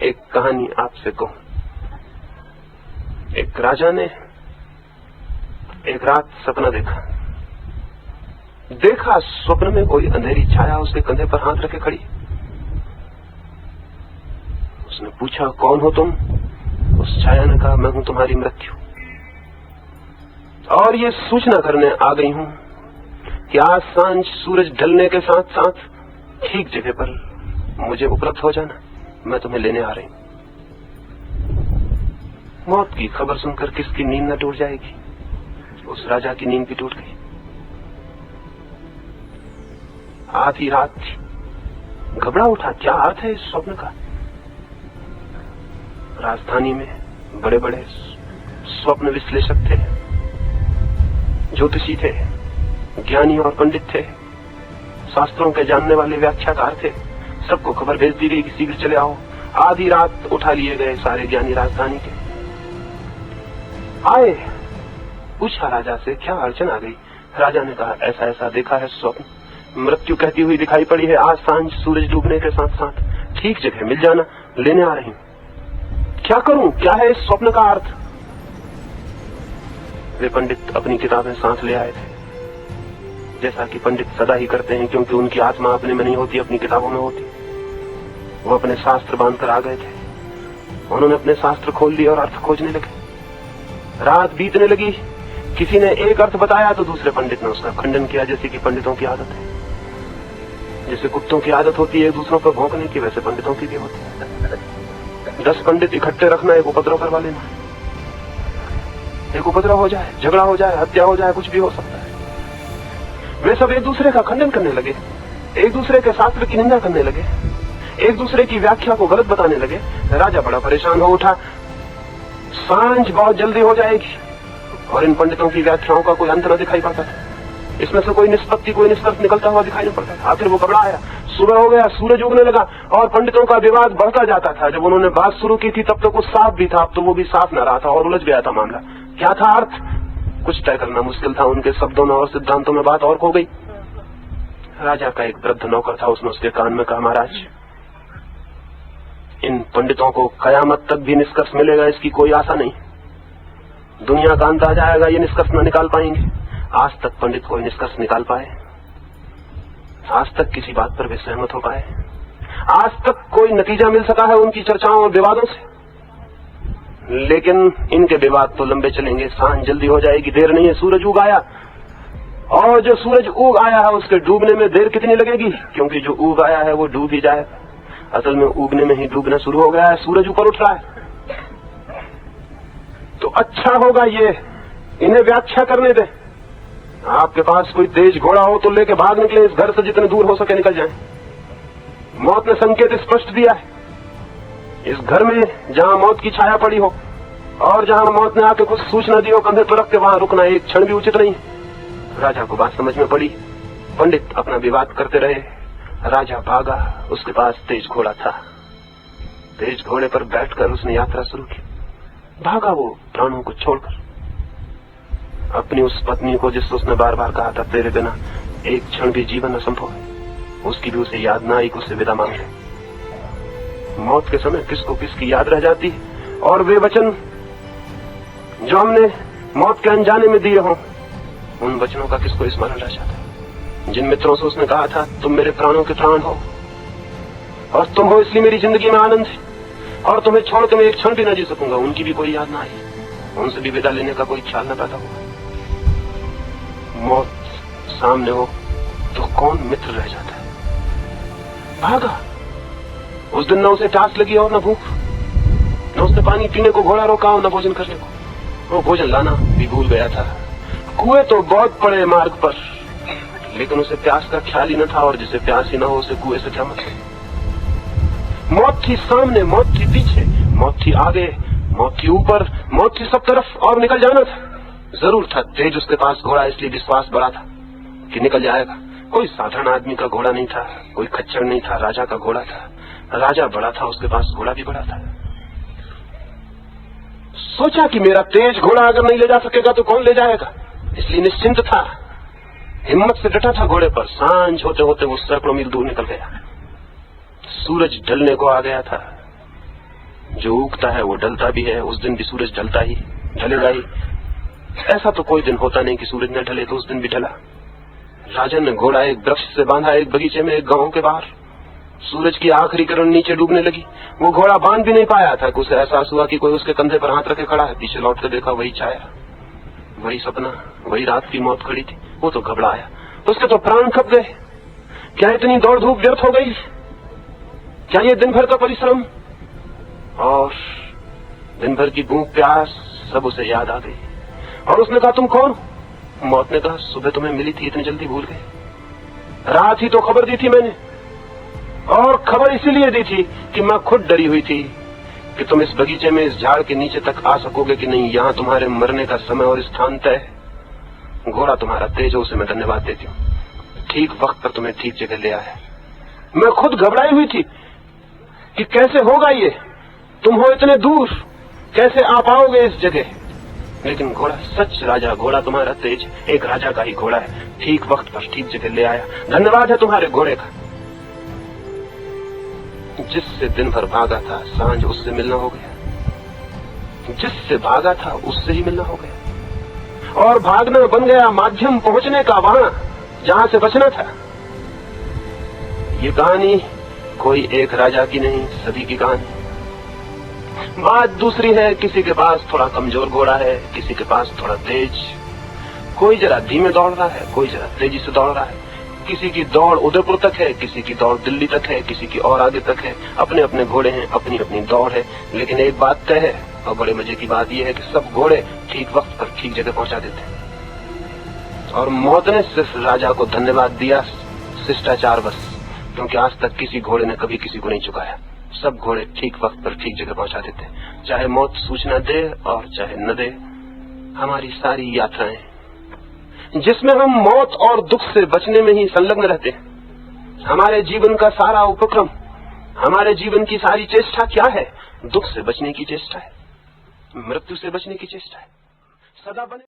एक कहानी आपसे कहूं। एक राजा ने एक रात सपना देखा स्वप्न में कोई अंधेरी छाया उसके कंधे पर हाथ रखे खड़ी। उसने पूछा, कौन हो तुम? उस छाया ने कहा, मैं हूं तुम्हारी मृत्यु, और ये सूचना करने आ गई हूं कि आज सांझ सूरज ढलने के साथ साथ ठीक जगह पर मुझे उपलब्ध हो जाना, मैं तुम्हें लेने आ रही हूं। मौत की खबर सुनकर किसकी नींद न टूट जाएगी? उस राजा की नींद भी टूट गई। आधी रात थी, घबरा उठा, क्या अर्थ है इस स्वप्न का? राजधानी में बड़े बड़े स्वप्न विश्लेषक थे, ज्योतिषी थे, ज्ञानी और पंडित थे, शास्त्रों के जानने वाले व्याख्याकार थे। सबको खबर भेज दी गई कि शीघ्र चले आओ। आधी रात उठा लिए गए सारे ज्ञानी राजधानी के। आए, पूछा राजा से, क्या अड़चन आ गई? राजा ने कहा, ऐसा ऐसा देखा है स्वप्न, मृत्यु कहती हुई दिखाई पड़ी है, आज सांझ सूरज डूबने के साथ साथ ठीक जगह मिल जाना, लेने आ रही हूं। क्या करूं? क्या है इस स्वप्न का अर्थ? वे पंडित अपनी किताबें साथ ले आए थे, जैसा कि पंडित सदा ही करते हैं, क्योंकि उनकी आत्मा अपने में नहीं होती, अपनी किताबों में होती। वो अपने शास्त्र बांधकर आ गए थे। उन्होंने अपने शास्त्र खोल लिए और अर्थ खोजने लगे। रात बीतने लगी, किसी ने एक अर्थ बताया तो दूसरे पंडित ने उसका खंडन किया, जैसे कि पंडितों की आदत है। जैसे कुत्तों की आदत होती है एक दूसरों पर भौंकने की, वैसे पंडितों की भी होती है। 10 पंडित इकट्ठे रखना, एक उपद्रव करवा लेना। एक उपद्रव हो जाए, झगड़ा हो जाए, हत्या हो जाए, कुछ भी हो सकता है। वे सब एक दूसरे का खंडन करने लगे, एक दूसरे के शास्त्र की निंदा करने लगे, एक दूसरे की व्याख्या को गलत बताने लगे। राजा बड़ा परेशान हो उठा, सांझ बहुत जल्दी हो जाएगी और इन पंडितों की व्याख्याओं का कोई अंत न दिखाई पड़ता था। इसमें से कोई निष्पत्ति, कोई निष्कर्ष निकलता हुआ दिखाई नहीं पड़ता था। आखिर वो घबराया, सुबह हो गया, सूरज उगने लगा और पंडितों का विवाद बढ़ता जाता था। जब उन्होंने बात शुरू की थी तब तो कुछ साफ भी था, अब तो वो भी साफ न रहा था और उलझ गया था मामला। क्या था अर्थ? कुछ तय करना मुश्किल था। उनके शब्दों में और सिद्धांतों में बात और खो गई। राजा का एक वृद्ध नौकर था, उसने उसके कान में कहा, महाराज, इन पंडितों को कयामत तक भी निष्कर्ष मिलेगा इसकी कोई आशा नहीं। दुनिया का अंत आ जाएगा, ये निष्कर्ष न निकाल पाएंगे। आज तक पंडित कोई निष्कर्ष निकाल पाए? आज तक किसी बात पर वे सहमत हो पाए? आज तक कोई नतीजा मिल सका है उनकी चर्चाओं और विवादों से? लेकिन इनके विवाद तो लंबे चलेंगे। सांझ जल्दी हो जाएगी, देर नहीं है, सूरज उग आया। और जो सूरज उग आया है उसके डूबने में देर कितनी लगेगी? क्योंकि जो उग आया है वो डूब ही जाएगा। असल में उगने में ही डूबना शुरू हो गया है, सूरज ऊपर उठ रहा है। तो अच्छा होगा ये इन्हें व्याख्या करने दें। आपके पास कोई तेज घोड़ा हो तो लेके भाग निकले, इस घर से जितने दूर हो सके निकल जाएं। मौत ने संकेत स्पष्ट दिया है, इस घर में जहां मौत की छाया पड़ी हो और जहां मौत ने आके कुछ सूचना दी हो कंधे पर रख के, वहां रुकना एक क्षण भी उचित नहीं। राजा को बात समझ में पड़ी। पंडित अपना विवाद करते रहे, राजा भागा। उसके पास तेज घोड़ा था। तेज घोड़े पर बैठकर उसने यात्रा शुरू की। भागा वो प्राणों को छोड़कर, अपनी उस पत्नी को जिससे उसने बार बार कहा था, तेरे बिना एक क्षण भी जीवन असंभव है, उसकी भी उसे याद ना आई कि उससे विदा मांग ले। मौत के समय किसको किसकी याद रह जाती है, और वे वचन जो हमने मौत के अनजाने में दिए हों, उन वचनों का किसको स्मरण रह जाता है। जिन मित्रों से उसने कहा था, तुम मेरे प्राणों के प्राण हो और तुम हो इसलिए मेरी जिंदगी में आनंद है, और तुम्हें छोड़ के मैं एक क्षण भी न जी सकूंगा, उनकी भी कोई याद ना आई, उनसे भी विदा लेने का कोई ख्याल न पैदा हुआ। मौत सामने हो तो कौन मित्र रह जाता है। भागा। उस दिन न उसे प्यास लगी और न भूख, न उसने पानी पीने को घोड़ा रोका और न भोजन करने को। वो भोजन लाना भी भूल गया था। कुएं तो बहुत पड़े मार्ग पर, लेकिन उसे प्यास का ख्याल ही न था, और जिसे प्यास ही न हो उसे कुएं से क्या मतलब। मौत थी सामने, मौत थी पीछे, मौत थी आगे, मौत थी ऊपर, मौत थी सब तरफ, और निकल जाना था। जरूर था तेज उसके पास घोड़ा, इसलिए विश्वास बड़ा था कि निकल जाएगा। कोई साधारण आदमी का घोड़ा नहीं था, कोई खच्चर नहीं था, राजा का घोड़ा था। राजा बड़ा था, उसके पास घोड़ा भी बड़ा था। सोचा कि मेरा तेज घोड़ा अगर नहीं ले जा सकेगा तो कौन ले जाएगा, इसलिए निश्चिंत था, हिम्मत से डटा था घोड़े पर। सांझ होते होते वो सैकड़ों मील दूर निकल गया। सूरज ढलने को आ गया था। जो उगता है वो ढलता भी है, उस दिन भी सूरज ढलता ही ढलेगा ही। ऐसा तो कोई दिन होता नहीं कि सूरज न ढले, तो उस दिन भी ढला। राजन ने घोड़ा एक वृक्ष से बांधा, एक बगीचे में, एक गांव के बाहर। सूरज की आखिरी किरण नीचे डूबने लगी। वो घोड़ा बांध भी नहीं पाया था कि उसे एहसास हुआ कि कोई उसके कंधे पर हाथ रखे खड़ा है। पीछे लौट कर देखा, वही छाया, वही सपना, वही रात की मौत खड़ी थी। वो तो घबराया, उसके तो प्राण खप गए। क्या इतनी दौड़ धूप व्यर्थ हो गई? क्या ये दिन भर का परिश्रम और दिन भर की भूख प्यास सब उसे याद आ गई। और उसने कहा, तुम कौन? मौत ने कहा, सुबह तुम्हें मिली थी, इतनी जल्दी भूल गए। रात ही तो खबर दी थी मैंने, और खबर इसीलिए दी थी कि मैं खुद डरी हुई थी कि तुम इस बगीचे में, इस झाड़ के नीचे तक आ सकोगे कि नहीं। यहाँ तुम्हारे मरने का समय और स्थान तय है। घोड़ा तुम्हारा तेज हो, उसे मैं धन्यवाद देती हूँ। ठीक वक्त पर तुम्हें ठीक जगह ले आया। मैं खुद घबराई हुई थी कि कैसे होगा ये, तुम हो इतने दूर, कैसे आ पाओगे इस जगह। लेकिन घोड़ा सच राजा, घोड़ा तुम्हारा तेज, एक राजा का ही घोड़ा है। ठीक वक्त पर ठीक जगह ले आया। धन्यवाद है तुम्हारे घोड़े का। जिससे दिन भर भागा था, सांझ उससे मिलना हो गया। जिससे भागा था उससे ही मिलना हो गया। और भागना बन गया माध्यम पहुंचने का वहां जहां से बचना था। ये कहानी कोई एक राजा की नहीं, सभी की कहानी। बात दूसरी है, किसी के पास थोड़ा कमजोर घोड़ा है, किसी के पास थोड़ा तेज। कोई जरा धीमे दौड़ रहा है, कोई जरा तेजी से दौड़ रहा है। किसी की दौड़ उदयपुर तक है, किसी की दौड़ दिल्ली तक है, किसी की और आगे तक है। अपने अपने घोड़े हैं, अपनी अपनी दौड़ है। लेकिन एक बात तय है, और बड़े मजे की बात यह है कि सब घोड़े ठीक वक्त पर ठीक जगह पहुंचा देते हैं। और मौत ने सिर्फ राजा को धन्यवाद दिया, शिष्टाचार बस, क्योंकि आज तक किसी घोड़े ने कभी किसी को नहीं चुकाया। सब घोड़े ठीक वक्त पर ठीक जगह पहुंचा देते हैं, चाहे मौत सूचना दे और चाहे न दे। हमारी सारी यात्राएं जिसमें हम मौत और दुख से बचने में ही संलग्न रहते हैं, हमारे जीवन का सारा उपक्रम, हमारे जीवन की सारी चेष्टा क्या है? दुख से बचने की चेष्टा है, मृत्यु से बचने की चेष्टा है। सदा बने